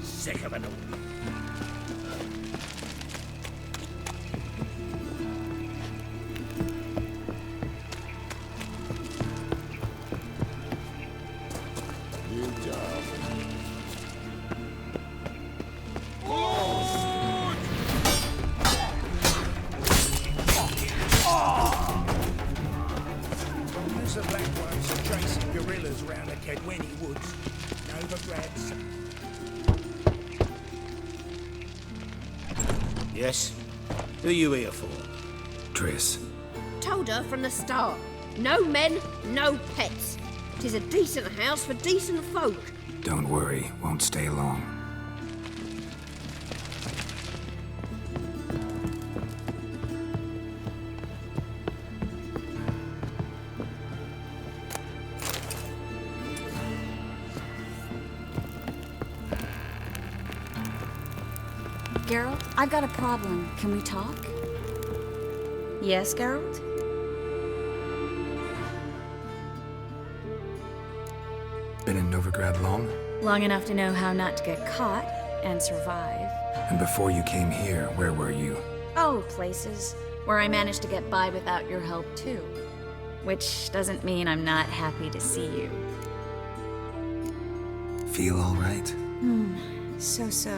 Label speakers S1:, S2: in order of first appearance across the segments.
S1: Sick of it all. The black ones are chasing gorillas around the Kedweni woods. Novigrads. Yes? Who are you here for?
S2: Triss.
S3: Told her from the start. No men, no pets. 'Tis a decent house for decent folk.
S2: Don't worry, won't stay long.
S4: Geralt, I've got a problem. Can we talk? Yes, Geralt?
S2: Been in Novigrad long?
S4: Long enough to know how not to get caught and survive.
S2: And before you came here, where were you?
S4: Oh, places where I managed to get by without your help, too. Which doesn't mean I'm not happy to see you.
S2: Feel all right?
S4: So.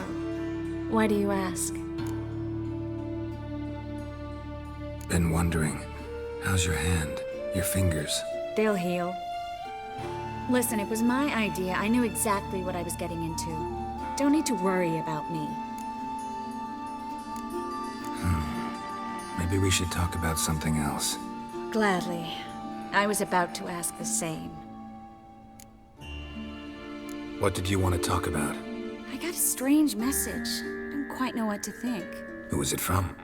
S4: Why do you ask?
S2: Been wondering. How's your hand? Your fingers?
S4: They'll heal. Listen, it was my idea. I knew exactly what I was getting into. Don't need to worry about me.
S2: Maybe we should talk about something else.
S4: Gladly. I was about to ask the same.
S2: What did you want to talk about?
S4: I got a strange message. Don't quite know what to think.
S2: Who was it from?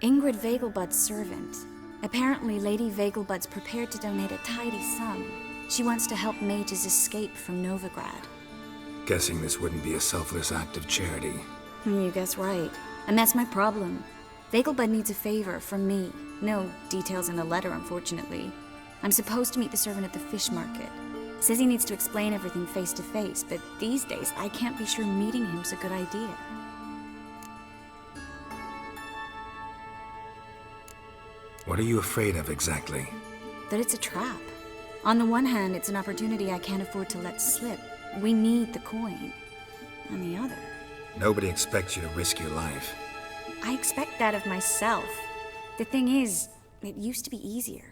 S4: Ingrid VEGELBUD's servant. Apparently, Lady VEGELBUD's prepared to donate a tidy sum. She wants to help mages escape from Novigrad.
S2: Guessing this wouldn't be a selfless act of charity.
S4: You guess right. And that's my problem. VEGELBUD needs a favor from me. No details in the letter, unfortunately. I'm supposed to meet the servant at the fish market. Says he needs to explain everything face to face, but these days I can't be sure meeting him's a good idea.
S2: What are you afraid of exactly?
S4: That it's a trap. On the one hand, it's an opportunity I can't afford to let slip. We need the coin. On the other...
S2: Nobody expects you to risk your life.
S4: I expect that of myself. The thing is, it used to be easier.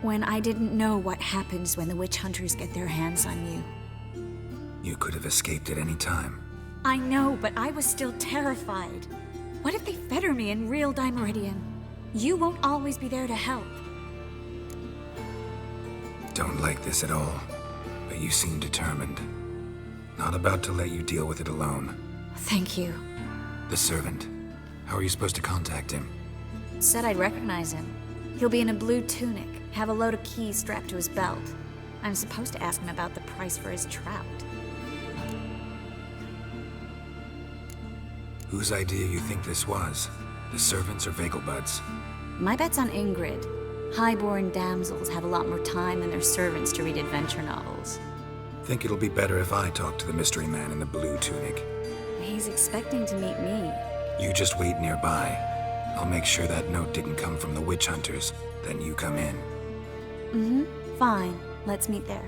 S4: When I didn't know what happens when the witch hunters get their hands on you.
S2: You could have escaped at any time.
S4: I know, but I was still terrified. What if they fetter me in real Dimeridian? You won't always be there to help.
S2: Don't like this at all, but you seem determined. Not about to let you deal with it alone.
S4: Thank you.
S2: The servant. How are you supposed to contact him?
S4: Said I'd recognize him. He'll be in a blue tunic, have a load of keys strapped to his belt. I'm supposed to ask him about the price for his trout.
S2: Whose idea you think this was? The servants or VEGELBUD's?
S4: My bet's on Ingrid. Highborn damsels have a lot more time than their servants to read adventure novels.
S2: Think it'll be better if I talk to the mystery man in the blue tunic.
S4: He's expecting to meet me.
S2: You just wait nearby. I'll make sure that note didn't come from the witch hunters. Then you come in.
S4: Fine. Let's meet there.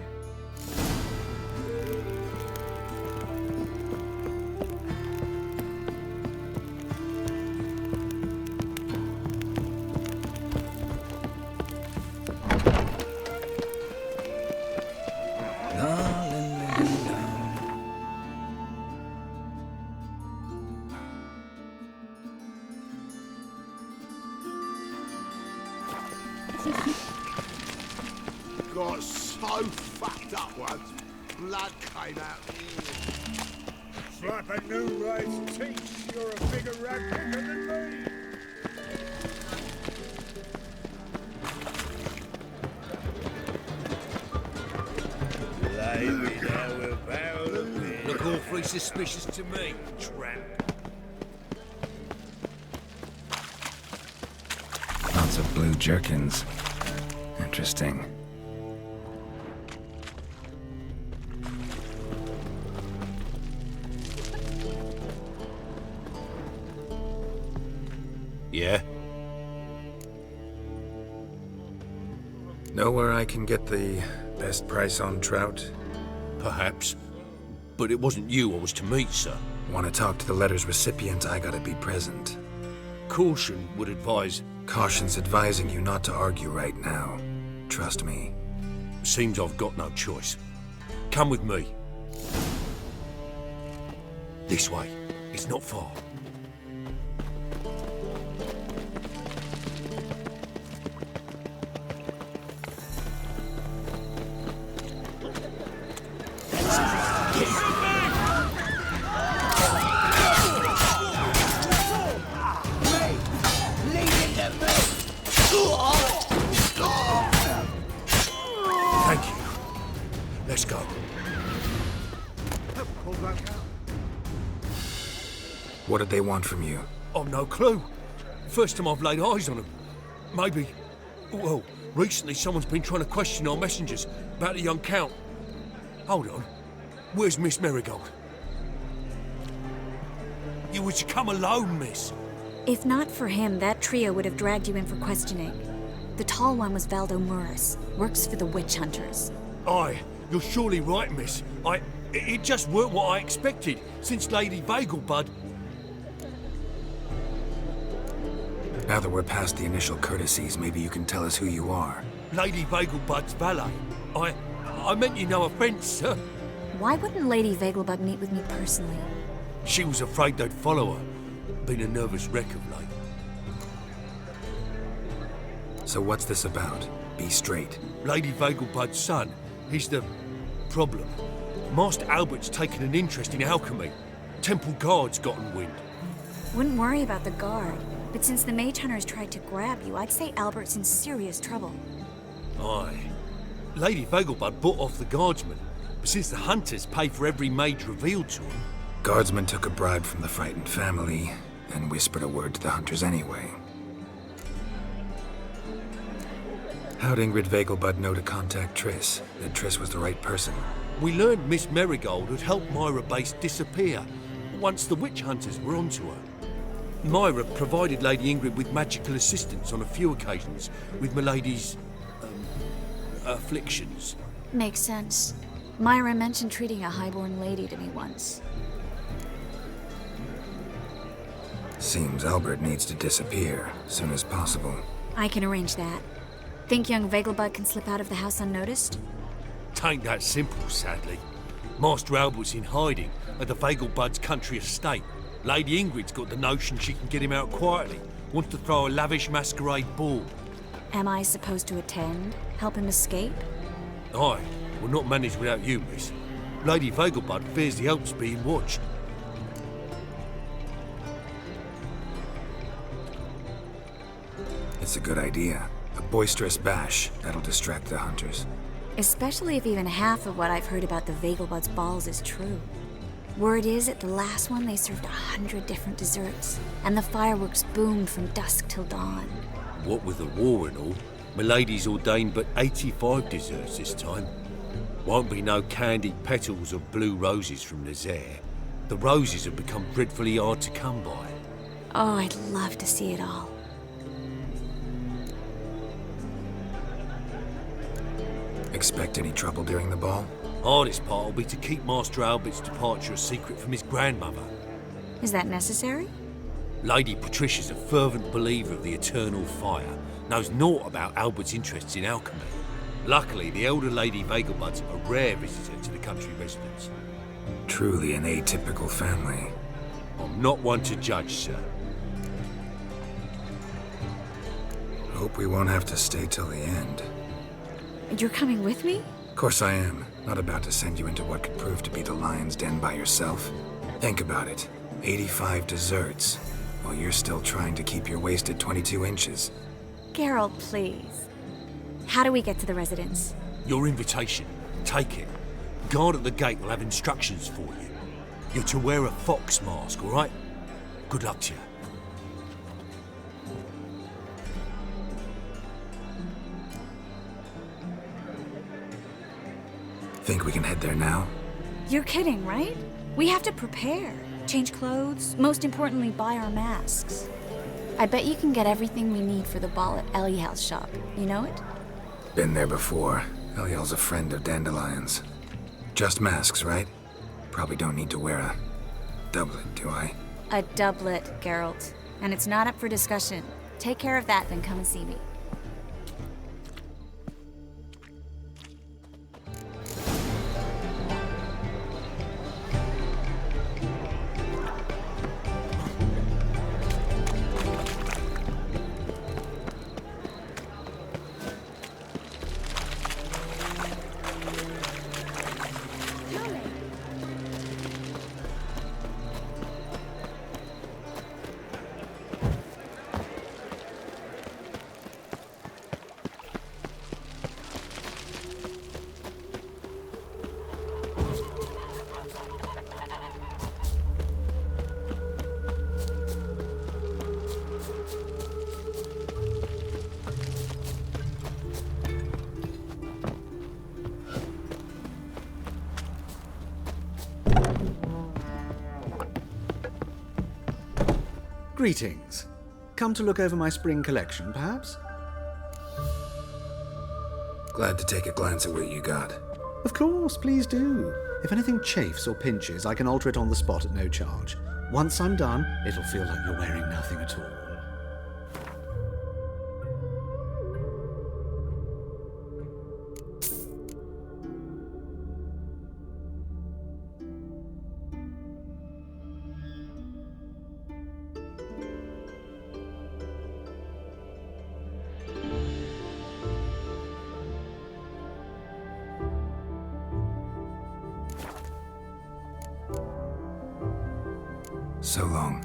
S5: Got so fucked up once, blood came out.
S1: Slap a new raised teeth. You're a bigger rat picker than me. Blimey, now we're barrel of beer.
S6: Look awfully suspicious to me, tramp.
S2: Lots of blue jerkins. Interesting.
S6: Yeah?
S2: Know where I can get the best price on trout?
S6: Perhaps. But it wasn't you I was to meet, sir.
S2: Want to talk to the letter's recipient, I gotta be present.
S6: Caution would advise...
S2: Caution's advising you not to argue right now. Trust me.
S6: Seems I've got no choice. Come with me. This way. It's not far. Thank you. Let's go.
S2: What did they want from you?
S6: I've no clue. First time I've laid eyes on them. Maybe... Well, recently someone's been trying to question our messengers about the young Count. Hold on. Where's Miss Marigold? You were to come alone, miss.
S4: If not for him, that trio would have dragged you in for questioning. The tall one was Valdo Murris, works for the witch hunters.
S6: Aye, you're surely right, miss. It just weren't what I expected, since Lady VEGELBUD...
S2: Now that we're past the initial courtesies, maybe you can tell us who you are.
S6: Lady VEGELBUD's valet. I meant you no offence, sir.
S4: Why wouldn't Lady VEGELBUD meet with me personally?
S6: She was afraid they'd follow her. Been a nervous wreck of late.
S2: So what's this about? Be straight.
S6: Lady VEGELBUD's son, he's the problem. Master Albert's taken an interest in alchemy. Temple guards gotten wind.
S4: Wouldn't worry about the guard, but since the mage hunters tried to grab you, I'd say Albert's in serious trouble.
S6: Aye. Lady VEGELBUD bought off the guardsmen, but since the hunters pay for every mage revealed to them...
S2: Guardsmen took a bribe from the frightened family and whispered a word to the hunters anyway. How'd Ingrid VEGELBUD know to contact Triss? That Triss was the right person?
S6: We learned Miss Marigold had helped Myra Base disappear once the witch hunters were onto her. Myra provided Lady Ingrid with magical assistance on a few occasions with Milady's... afflictions.
S4: Makes sense. Myra mentioned treating a highborn lady to me once.
S2: Seems Albert needs to disappear as soon as possible.
S4: I can arrange that. Think young VEGELBUD can slip out of the house unnoticed?
S6: Tain't that simple, sadly. Master Albert's in hiding at the VEGELBUD's country estate. Lady Ingrid's got the notion she can get him out quietly. Wants to throw a lavish masquerade ball.
S4: Am I supposed to attend? Help him escape?
S6: Aye, we'll not manage without you, miss. Lady VEGELBUD fears the Alps being watched.
S2: It's a good idea. A boisterous bash. That'll distract the hunters.
S4: Especially if even half of what I've heard about the VEGELBUD's balls is true. Word is, at the last one they served 100 different desserts, and the fireworks boomed from dusk till dawn.
S6: What with the war and all, Milady's ordained but 85 desserts this time. Won't be no candied petals or blue roses from Nazaire. The roses have become dreadfully hard to come by.
S4: Oh, I'd love to see it all.
S2: Expect any trouble during the ball?
S6: Hardest part will be to keep Master Albert's departure a secret from his grandmother.
S4: Is that necessary?
S6: Lady Patricia's a fervent believer of the eternal fire, knows naught about Albert's interests in alchemy. Luckily, the elder Lady VEGELBUD's a rare visitor to the country residence.
S2: Truly an atypical family.
S6: I'm not one to judge, sir.
S2: Hope we won't have to stay till the end.
S4: You're coming with me?
S2: Of course I am. Not about to send you into what could prove to be the lion's den by yourself. Think about it. 85 desserts, while you're still trying to keep your waist at 22 inches.
S4: Geralt, please. How do we get to the residence?
S6: Your invitation. Take it. Guard at the gate will have instructions for you. You're to wear a fox mask, all right? Good luck to you.
S2: Think we can head there now?
S4: You're kidding, right? We have to prepare. Change clothes, most importantly, buy our masks. I bet you can get everything we need for the ball at Eliel's shop. You know it?
S2: Been there before. Eliel's a friend of Dandelion's. Just masks, right? Probably don't need to wear a doublet, do I?
S4: A doublet, Geralt. And it's not up for discussion. Take care of that, then come and see me.
S7: Greetings. Come to look over my spring collection, perhaps?
S2: Glad to take a glance at what you got.
S7: Of course, please do. If anything chafes or pinches, I can alter it on the spot at no charge. Once I'm done, it'll feel like you're wearing nothing at all.
S2: So long.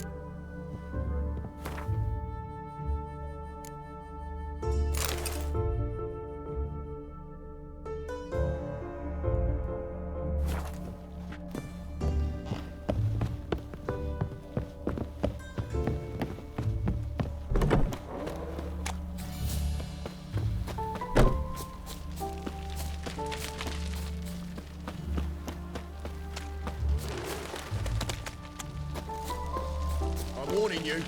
S5: I'm warning you.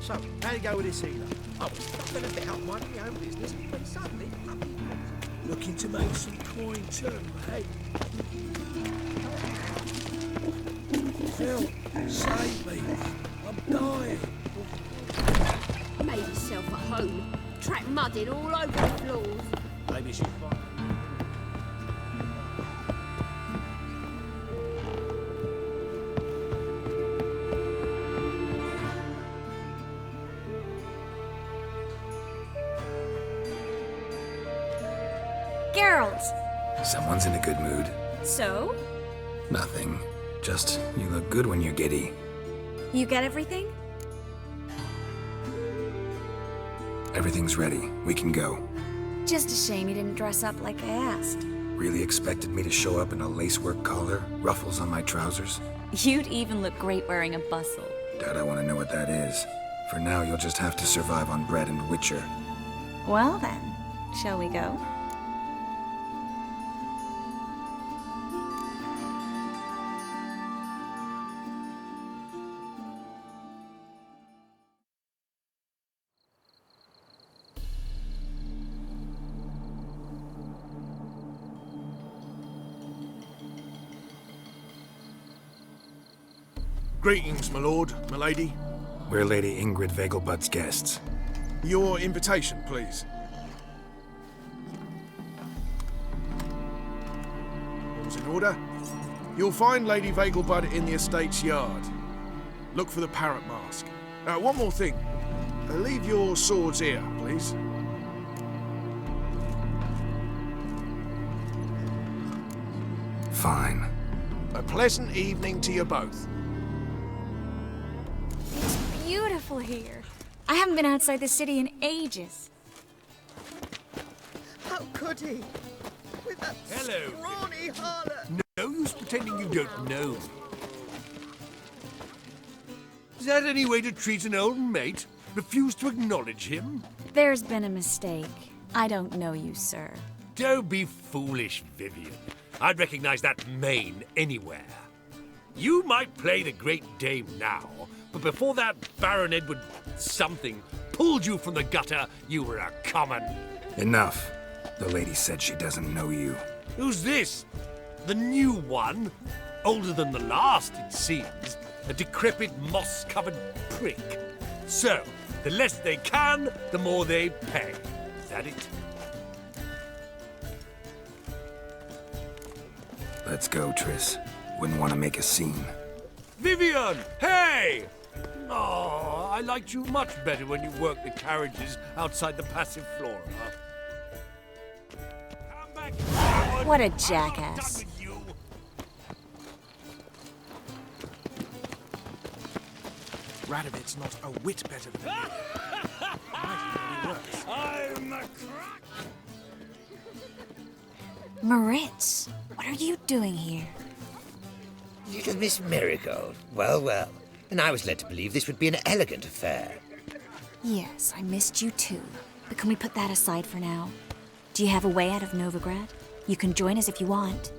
S1: So, how you go with this healer? I was fucking about minding my own business when suddenly looking to make some coin too, hey? Phil, save me. I'm dying.
S3: Made himself at home. Track mudded all over the floors.
S1: Maybe she's fine.
S4: Geralt!
S2: Someone's in a good mood.
S4: So?
S2: Nothing. Just, you look good when you're giddy.
S4: You get everything?
S2: Everything's ready. We can go.
S4: Just a shame you didn't dress up like I asked.
S2: Really expected me to show up in a lacework collar, ruffles on my trousers?
S4: You'd even look great wearing a bustle.
S2: Doubt I want to know what that is. For now, you'll just have to survive on bread and Witcher.
S4: Well then, shall we go?
S5: Greetings, my lord, my lady.
S2: We're Lady Ingrid VEGELBUD's guests.
S5: Your invitation, please. All's in order. You'll find Lady VEGELBUD in the estate's yard. Look for the parrot mask. One more thing. Leave your swords here, please.
S2: Fine.
S5: A pleasant evening to you both.
S4: It's beautiful here. I haven't been outside the city in ages.
S1: How could he? With that
S6: Hello.
S1: scrawny harlot.
S6: No use pretending you don't know. Is that any way to treat an old mate? Refuse to acknowledge him?
S4: There's been a mistake. I don't know you, sir.
S6: Don't be foolish, Vivian. I'd recognize that mane anywhere. You might play the Great Dame now, but before that Baron Edward something pulled you from the gutter, you were a common.
S2: Enough. The lady said she doesn't know you.
S6: Who's this? The new one? Older than the last, it seems. A decrepit, moss-covered prick. So, the less they can, the more they pay. Is that it?
S2: Let's go, Triss. Wouldn't want to make a scene.
S6: Vivian! Hey! Oh, I liked you much better when you worked the carriages outside the passive flora. Come back here.
S4: What a
S6: I'm not
S4: jackass.
S6: done with you.
S5: Radovid's not a whit better than you. Might be worse.
S6: I'm a crack.
S4: Moritz, what are you doing here?
S8: Little Miss Marigold. Well, well. And I was led to believe this would be an elegant affair.
S4: Yes, I missed you too. But can we put that aside for now? Do you have a way out of Novigrad? You can join us if you want.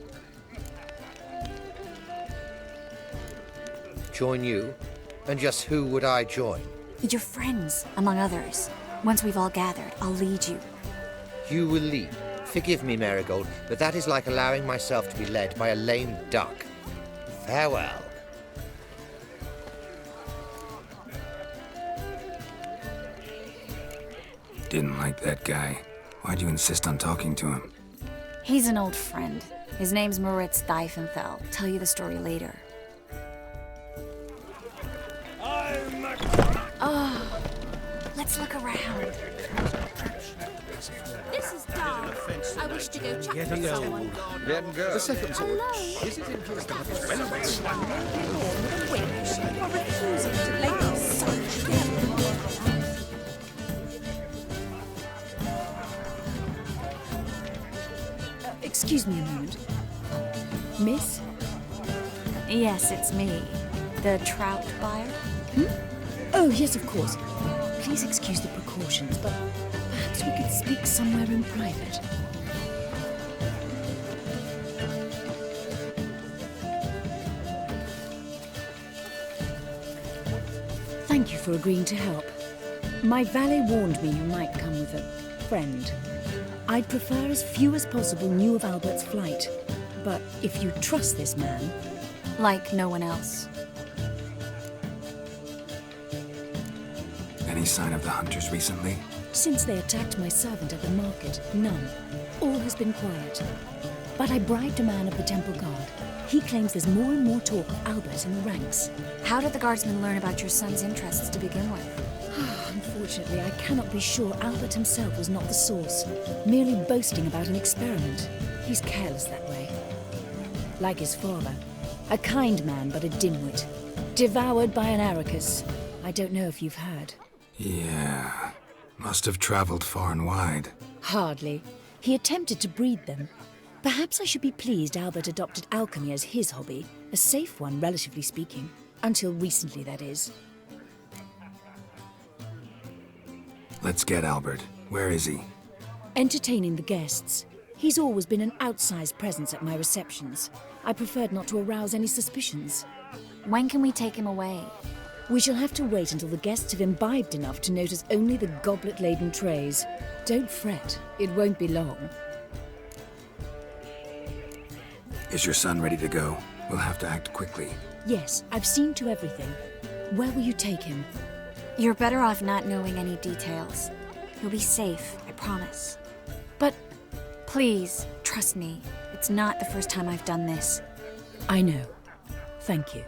S8: Join you? And just who would I join?
S4: Your friends, among others. Once we've all gathered, I'll lead you.
S8: You will lead. Forgive me, Marigold, but that is like allowing myself to be led by a lame duck. Farewell.
S2: Didn't like that guy. Why'd you insist on talking to him?
S4: He's an old friend. His name's Moritz Diefenfeld. Tell you the story later. Oh, let's look around.
S3: This is Dar. I wish to go chat with someone.
S7: The second sword.
S3: Hello?
S7: Is it interesting?
S3: You are refusing to lay these sons together.
S9: Excuse me a moment. Miss?
S4: Yes, it's me. The trout buyer?
S9: Oh, yes, of course. Please excuse the precautions, but perhaps we could speak somewhere in private. Thank you for agreeing to help. My valet warned me you might come with a friend. I'd prefer as few as possible knew of Albert's flight. But if you trust this man...
S4: Like no one else.
S2: Any sign of the hunters recently?
S9: Since they attacked my servant at the market, none. All has been quiet. But I bribed a man of the Temple Guard. He claims there's more and more talk of Albert in the ranks.
S4: How did the guardsmen learn about your son's interests to begin with?
S9: Unfortunately, I cannot be sure Albert himself was not the source, merely boasting about an experiment. He's careless that way. Like his father. A kind man, but a dimwit. Devoured by an Arachus. I don't know if you've heard.
S2: Yeah. Must have traveled far and wide.
S9: Hardly. He attempted to breed them. Perhaps I should be pleased Albert adopted alchemy as his hobby. A safe one, relatively speaking. Until recently, that is.
S2: Let's get Albert. Where is he?
S9: Entertaining the guests. He's always been an outsized presence at my receptions. I preferred not to arouse any suspicions.
S4: When can we take him away?
S9: We shall have to wait until the guests have imbibed enough to notice only the goblet-laden trays. Don't fret, it won't be long.
S2: Is your son ready to go? We'll have to act quickly.
S9: Yes, I've seen to everything. Where will you take him?
S4: You're better off not knowing any details. He'll be safe, I promise.
S9: But
S4: please, trust me. It's not the first time I've done this.
S9: I know. Thank you.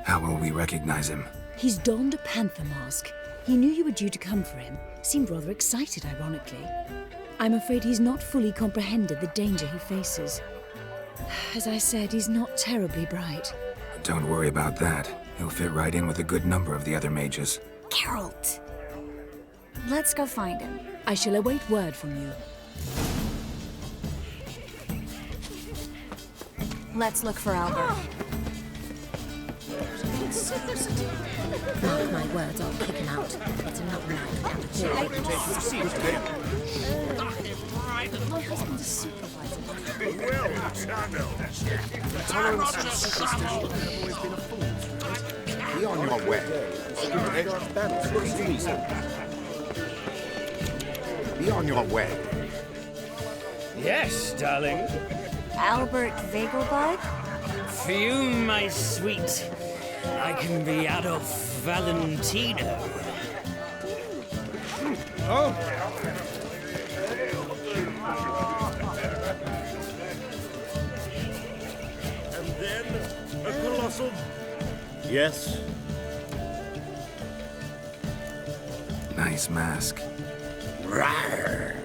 S2: How will we recognize him?
S9: He's donned a panther mask. He knew you were due to come for him. Seemed rather excited, ironically. I'm afraid he's not fully comprehended the danger he faces. As I said, he's not terribly bright.
S2: Don't worry about that. He'll fit right in with a good number of the other mages.
S4: Geralt! Let's go find him.
S9: I shall await word from you.
S4: Let's look for Albert.
S3: Mark my words, I'll kick him out. It's enough now to down
S9: My husband is supervising.
S5: Tolerance and superstition have always been a fool's.
S8: Be on your way. Be on your way.
S10: Yes, darling.
S4: Albert VEGELBUD?
S10: For you, my sweet, I can be Adolf Valentino.
S5: Oh!
S1: And then a colossal.
S10: Yes?
S2: Nice mask.
S10: Rawr.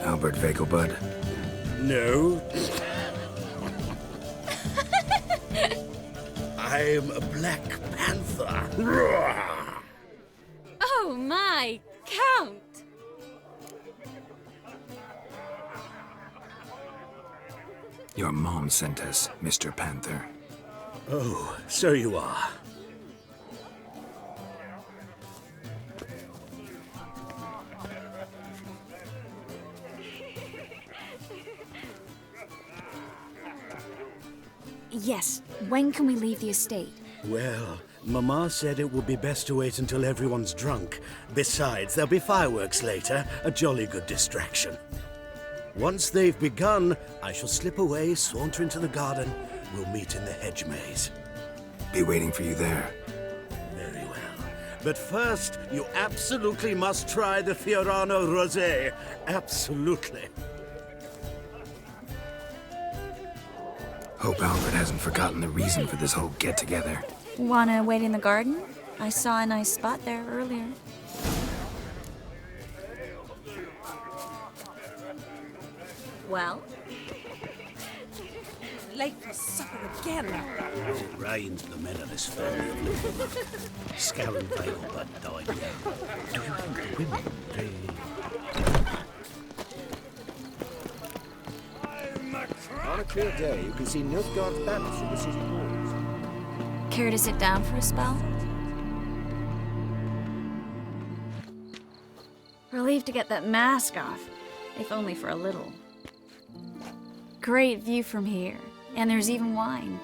S2: Albert VEGELBUD.
S10: No. I'm a Black Panther. Rawr.
S4: Oh my, Count!
S2: Your mom sent us, Mr. Panther.
S10: Oh, so you are.
S4: Yes, when can we leave the estate?
S10: Well, Mama said it would be best to wait until everyone's drunk. Besides, there'll be fireworks later, a jolly good distraction. Once they've begun, I shall slip away, saunter into the garden. We'll meet in the hedge maze.
S2: Be waiting for you there.
S10: Very well. But first, you absolutely must try the Fiorano Rosé. Absolutely.
S2: Hope Albert hasn't forgotten the reason for this whole get-together.
S4: Wanna wait in the garden? I saw a nice spot there earlier. Well?
S9: Late for supper again.
S10: It rains the men of this family of little luck. Scal and VEGELBUD died young. Do you think the women,
S1: On a clear day, you can see Nilfgaard's banners from the city walls.
S4: Care to sit down for a spell? Relieved to get that mask off, if only for a little. Great view from here, and there's even wine.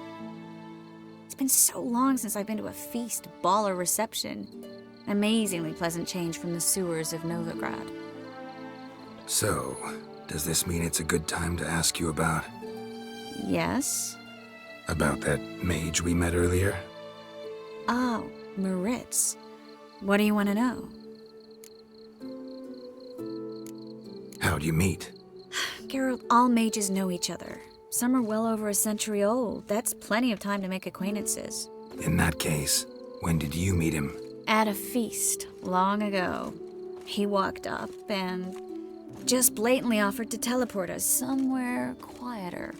S4: It's been so long since I've been to a feast, ball, or reception. Amazingly pleasant change from the sewers of Novigrad.
S2: So, does this mean it's a good time to ask you about...
S4: Yes?
S2: about that mage we met earlier?
S4: Oh, Maritz. What do you want to know?
S2: How'd you meet?
S4: Geralt, all mages know each other. Some are well over a century old. That's plenty of time to make acquaintances.
S2: In that case, when did you meet him?
S4: At a feast, long ago. He walked up and just blatantly offered to teleport us somewhere quieter.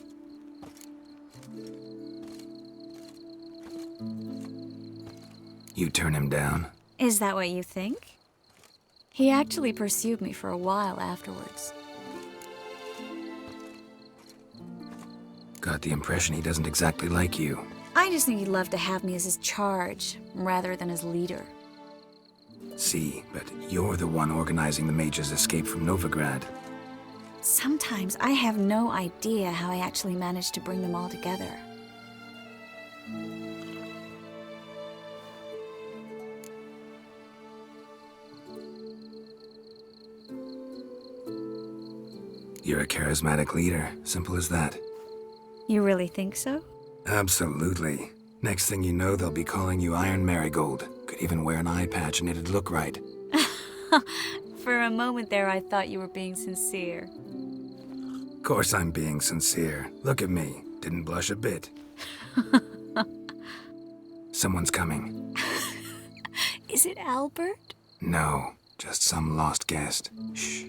S2: You turn him down?
S4: Is that what you think? He actually pursued me for a while afterwards.
S2: Got the impression he doesn't exactly like you.
S4: I just think he'd love to have me as his charge, rather than his leader.
S2: See, but you're the one organizing the mage's escape from Novigrad.
S4: Sometimes I have no idea how I actually managed to bring them all together.
S2: You're a charismatic leader, simple as that.
S4: You really think so?
S2: Absolutely. Next thing you know, they'll be calling you Iron Marigold. Could even wear an eye patch and it'd look right.
S4: For a moment there, I thought you were being sincere.
S2: Of course I'm being sincere. Look at me. Didn't blush a bit. Someone's coming.
S4: Is it Albert?
S2: No, just some lost guest. Shh.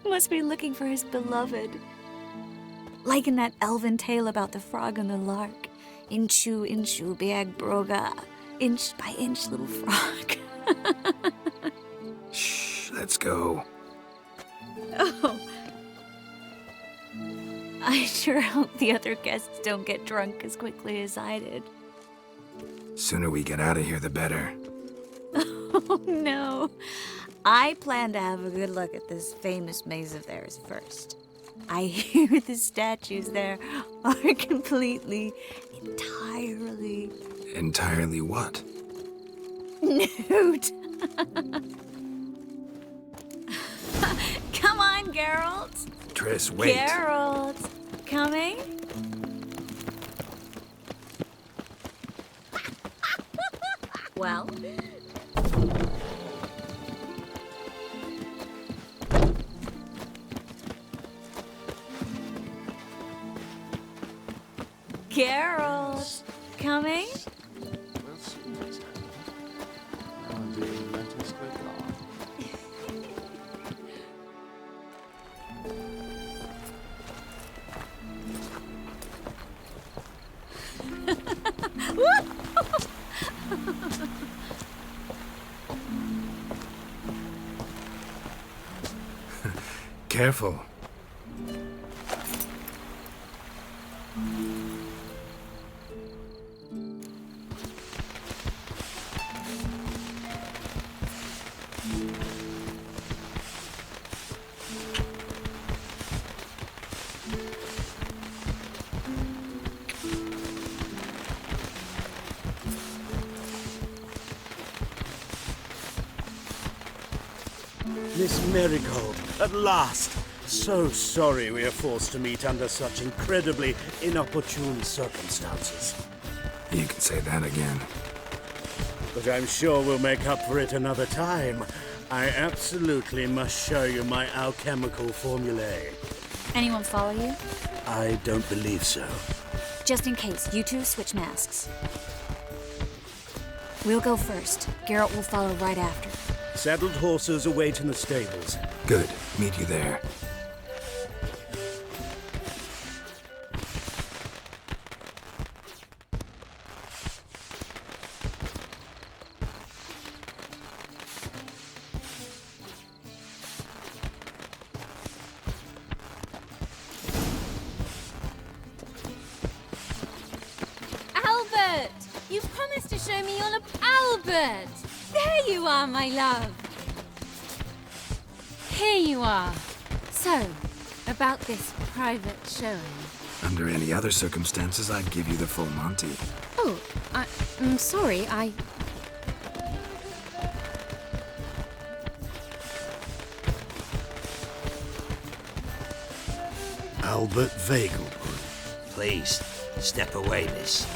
S4: Must be looking for his beloved. Like in that elven tale about the frog and the lark. Inchu, inchu, beag broga. Inch by inch, little frog.
S2: Shh. Let's go.
S4: Oh. I sure hope the other guests don't get drunk as quickly as I did.
S2: Sooner we get out of here, the better.
S4: Oh, no. I plan to have a good look at this famous maze of theirs first. I hear the statues there are completely, entirely...
S2: Entirely what?
S4: nude. Come on, Geralt.
S2: Triss, wait.
S4: Geralt, coming? Well? Geralt, coming?
S5: We'll see what's happening. Oh dear, let us go laugh.
S2: Careful.
S10: Miss Marigold, at last! So sorry we are forced to meet under such incredibly inopportune circumstances.
S2: You can say that again.
S10: But I'm sure we'll make up for it another time. I absolutely must show you my alchemical formulae.
S4: Anyone follow you?
S10: I don't believe so.
S4: Just in case, you two switch masks. We'll go first. Geralt will follow right after.
S10: Saddled horses await in the stables.
S2: Good. Meet you there.
S11: Albert! You promised to show me all of Albert! There you are, my love! Here you are. So, about this private showing.
S2: Under any other circumstances, I'd give you the full Monty.
S3: Oh, I'm sorry,
S10: Albert VEGELBUD.
S6: Please, step away, miss.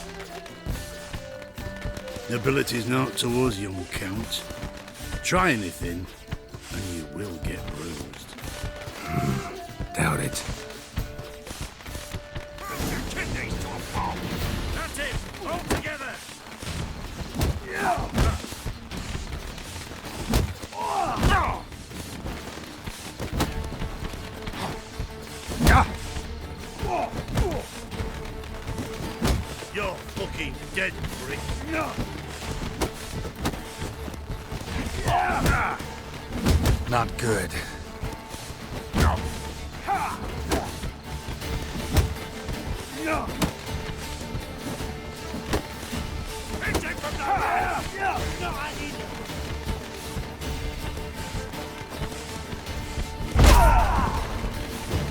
S12: Nobility's not towards young Count. Try anything, and you will get bruised.
S2: Doubt it.
S1: Kidneys to a pulp. That's it. All together.
S12: You're fucking dead, prick.
S2: Not good.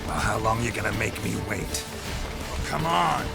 S2: Well, how long you gonna make me wait? Come on.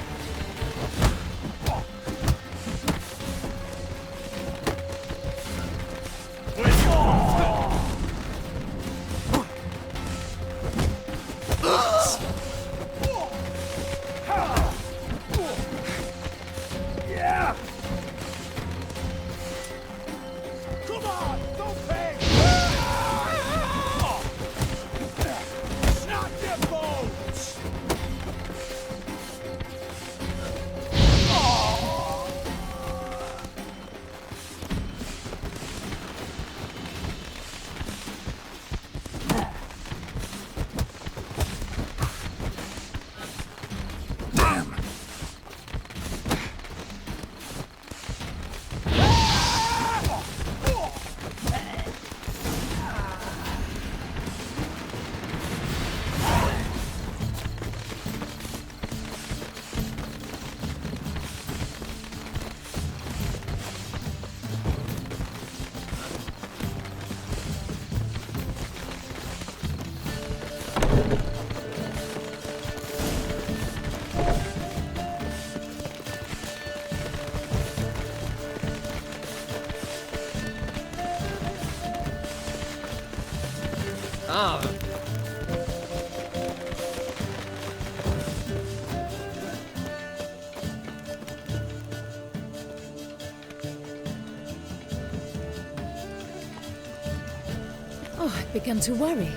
S9: begun to worry.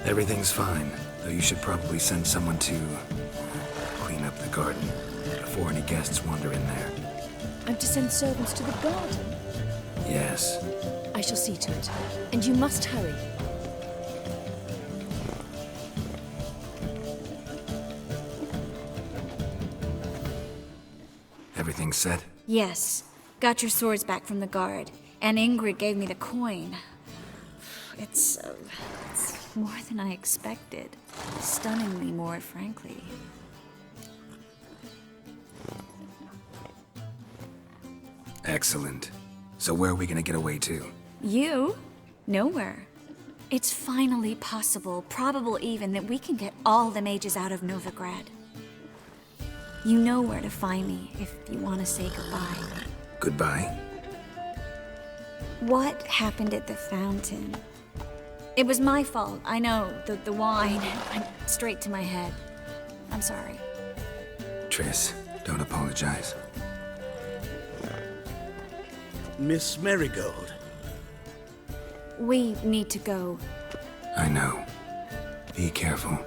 S2: Everything's fine, though you should probably send someone to clean up the garden before any guests wander in there.
S9: I'm to send servants to the garden?
S2: Yes.
S9: I shall see to it. And you must hurry.
S2: Everything set?
S4: Yes. Got your swords back from the guard. And Ingrid gave me the coin. It's more than I expected. Stunningly more, frankly.
S2: Excellent. So where are we gonna get away to?
S4: You? Nowhere. It's finally possible, probable even, that we can get all the mages out of Novigrad. You know where to find me if you want to say goodbye.
S2: Goodbye?
S4: What happened at the fountain? It was my fault, I know. The wine went straight to my head. I'm sorry.
S2: Triss, don't apologize.
S10: Miss Marigold.
S4: We need to go.
S2: I know. Be careful.